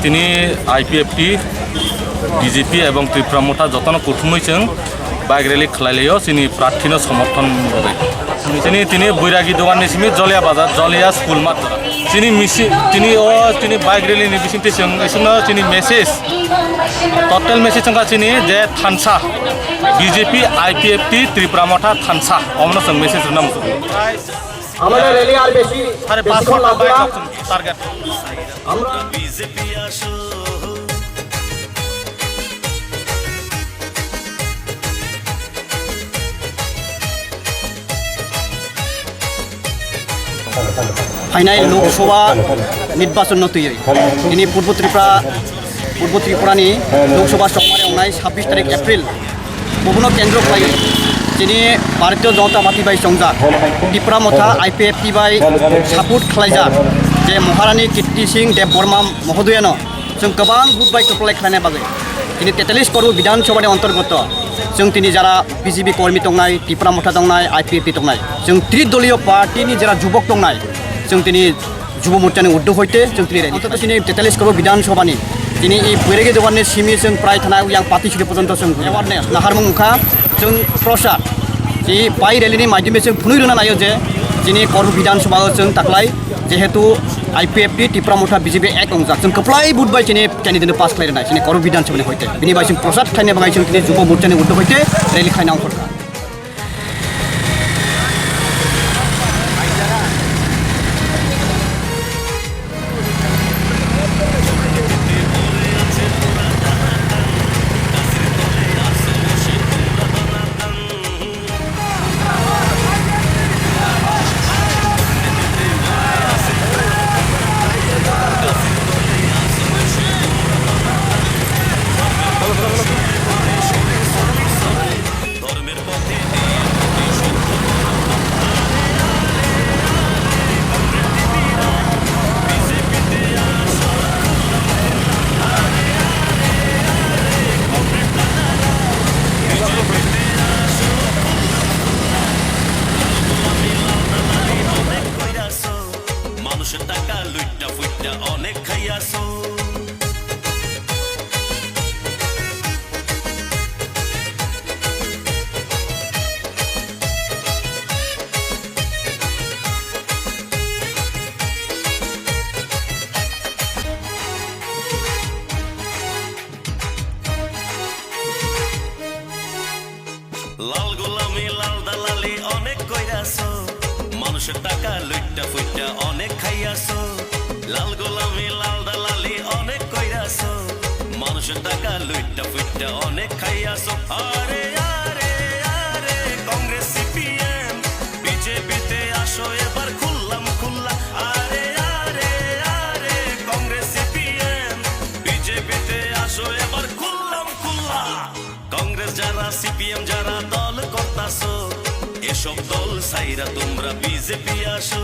তিনি IPFT BJP এবং ত্রিপুরা মোটা যতন কুটুমৈছেন বাইক রেলি খেলাইলেও তিনি প্রার্থীর সমর্থন হবে তিনি বৈরাগী দোকান নিসিমি জলিয়া বাজার জলিয়া স্কুল মাত্র তিনি বাইক রেলি নিবিসিতে তিনি মেসেজ टोटल मेसेज जे थानसा बीजेपी आईपीएफटी त्रिपुरा मोटा थानसा अमन मेसेज नाम আমাদের রেলি আর বেশি टारगेट फाइनाल लोकसभा निर्वाचन नतुयै दिनै पूर्व त्रिपुरानि लोकसभा सममारे अंनाय 26 तारिख एप्रिल विभिन्न केंद्र खाई दिनै भारतीय जनता पार्टी बाय संजा त्रिपुरा मोथा आईपीएफटी बाय सापोर्ट खालायजा जे महारानी कीर्ति सिंह देव बर्मा महोदयानो जों गोबां भोट बाय एप्लाइ खालामनाय बागै दिनै 43 कर्म विधानसभानि अंतर्गत जों दिनै जारा बीजेपी कर्मी दंनाय त्रिपुरा मोथा दंनाय आईपीएफटी दंनाय जों त्रिदलीय पार्टीनि जारा युवक दंनाय जों दिनै युव मोर्चानि उद्योग होते जों दिनै अन्तत दिनै 43 कर्म विधानसभानि दिनै এই बैरागी जवाननि सिमि जों प्राय थानाय यां पार्टी सुदि पर्यन्त जों एवारनेस नाहारमुं मुखा जों प्रसाद जि बाय रेलिनि माध्यमे जों फुनै रोना नायो जे दिनै कर्म विधानसभा जों दाख्लाय जेहेतु आईपीएफटी त्रिपुरा मोथा बीजेपी एक अंजा जों कप्लाय बुट बाय दिनै कैंडिडेट पास खालायनाय दिनै कर्म विधानसभानि होते बिनि बाय जों प्रसाद खायनाय बाय जों दिनै युव मोर्चानि उद्योग होते रेलि खायनाय अंखरखा লাল গোলামি লাল দালালি অনেক কইরাছো মানুষের টাকা লুইটা ফুইটা অনেক খাইয়াছো লাল গোলামি লাল দালালি অনেক কইরাছো মানুষের টাকা লুইটা ফুইটা অনেক খাইয়াছো আরে আরে আরে কংগ্রেস সিপিএম বিজেপিতে আসো এবার খুললাম খুল্লা আরে আরে আরে কংগ্রেস সিপিএম বিজেপিতে আসো এবার খুললাম খুল্লা কংগ্রেস যারা সিপিএম যারা দল করতাছো এসব দল সাইরা তোমরা বিজেপি আসো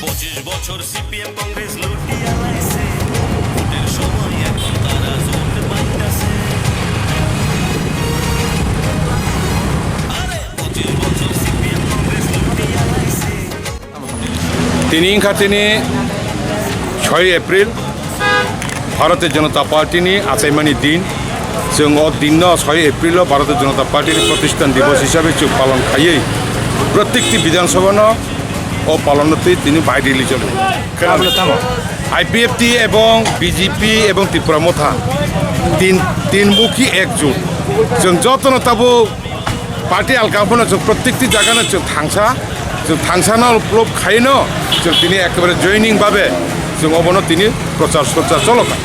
25 বছর সিপিএম কংগ্রেস লুটিয়া লাইছে ভোটের সময় এখন তারা জোট পাইতাছে আরে 25 বছর সিপিএম কংগ্রেস লুটিয়া লাইছে তিনি 6 एप्रिल भारतीय जनता पार्टी आचाइमानी दिन जों दिन 6 एप्रिल भारतीय जनता पार्टी प्रतिष्ठान दिवस हिसाब से पालन खाई प्रत्येक विधानसभा पालनते बायरेली चले आईपीएफटी एवं बीजेपी एवं त्रिपुरा मोथा तीनमुखी एकजुट जों जतन ताबो पार्टी आलगाफोना जों प्रत्येक जगह जों थांसा लोब खाइन जों एकेबारे जयनिंग भावे जों अबनो प्रचार प्रचार चलका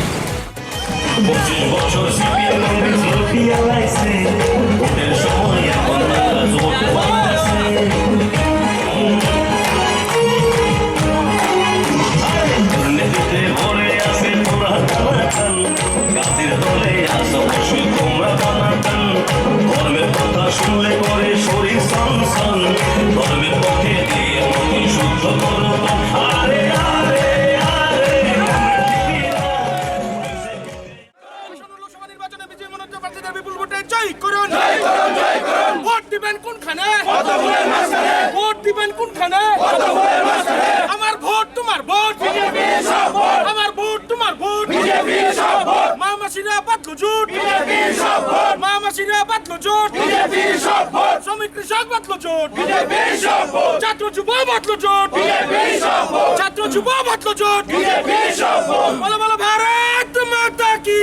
শুনলে করে শরীর সনসন ধর্মের পথে দিয়ে মন শুদ্ধ করো আরে আরে আরে জোট বিজেপির সব ভোট মা মাসিরা বাতলো জোট বিজেপির সব ভোট শ্রমিক কৃষক বাতলো জোট বিজেপির সব ভোট ছাত্র যুব বাতলো জোট বিজেপির সব ভোট ছাত্র যুব বাতলো জোট বিজেপির সব ভোট বলো বলো ভারত মাতা কি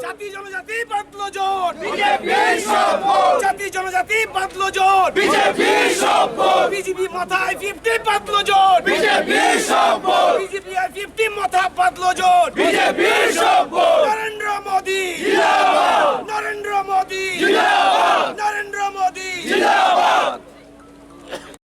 জাতি জনজাতি বাতলো জোট বিজেপির সব ভোট জাতি জনজাতি বাতলো জোট বিজেপির সব ভোট বিজেপি মাথায় 50 বাতলো জোট বিজেপির সব ভোট বিজেপি 50 মাথা বাতলো জোট বিজেপির সব ভোট